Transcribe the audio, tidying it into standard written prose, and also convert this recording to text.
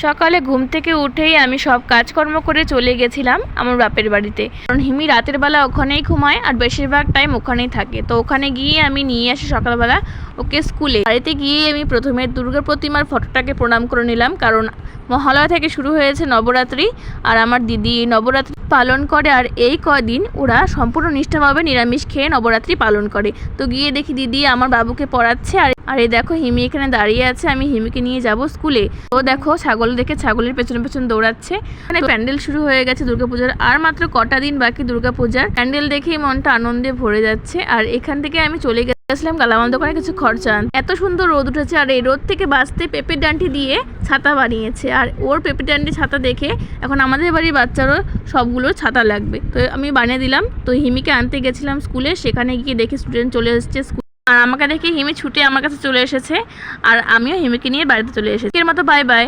সকালে ঘুম থেকে উঠেই আমি সব কাজকর্ম করে চলে গেছিলাম আমার বাপের বাড়িতে, কারণ হিমি রাতের বেলা ওখানেই ঘুমায় আর বেশিরভাগ টাইম ওখানেই থাকে। তো ওখানে গিয়ে আমি নিয়ে আসি সকালবেলা ওকে স্কুলে। বাড়িতে গিয়ে আমি প্রথমে দুর্গা প্রতিমার ফটোটাকে প্রণাম করে নিলাম, কারণ মহালয়া থেকে শুরু হয়েছে নবরাত্রি আর আমার দিদি নবরাত্রি পালন করে, আর এই কদিন ওরা সম্পূর্ণ নিষ্ঠাভাবে নিরামিষ খেয়ে নবরাত্রি পালন করে। তো গিয়ে দেখি দিদি আমার বাবুকে পড়াচ্ছে, আর এই দেখো হিমি এখানে দাঁড়িয়ে আছে, আমি হিমিকে নিয়ে যাব স্কুলে। ও দেখো ছাগল দেখে ছাগলের পেছনে পেছনে দৌড়াচ্ছে। মানে প্যান্ডেল শুরু হয়ে গেছে দুর্গাপূজার, আর মাত্র কটা দিন বাকি দুর্গাপূজার। প্যান্ডেল দেখেই মনটা আনন্দে ভরে যাচ্ছে। আর এখান থেকে আমি চলে গেছিলাম কালামাল দোকানে কিছু খরচা আনতে। এত সুন্দর রোদ উঠেছে, আর এই রোদ থেকে বাঁচতে পেঁপের ডান্ডি দিয়ে ছাতা বানিয়েছে। আর ওর পেঁপের ডান্ডি ছাতা দেখে এখন আমাদের বাড়ির বাচ্চারও সবগুলো ছাতা লাগবে, তো আমি বানিয়ে দিলাম। তো হিমিকে আনতে গেছিলাম স্কুলে, সেখানে গিয়ে দেখি স্টুডেন্ট চলে এসেছে স্কুল, আর আমাকে দেখে হিমি ছুটে আমার কাছে চলে এসেছে, আর আমিও হিমিকে নিয়ে বাড়িতে চলে এসেছি। এর মতো বাই বাই।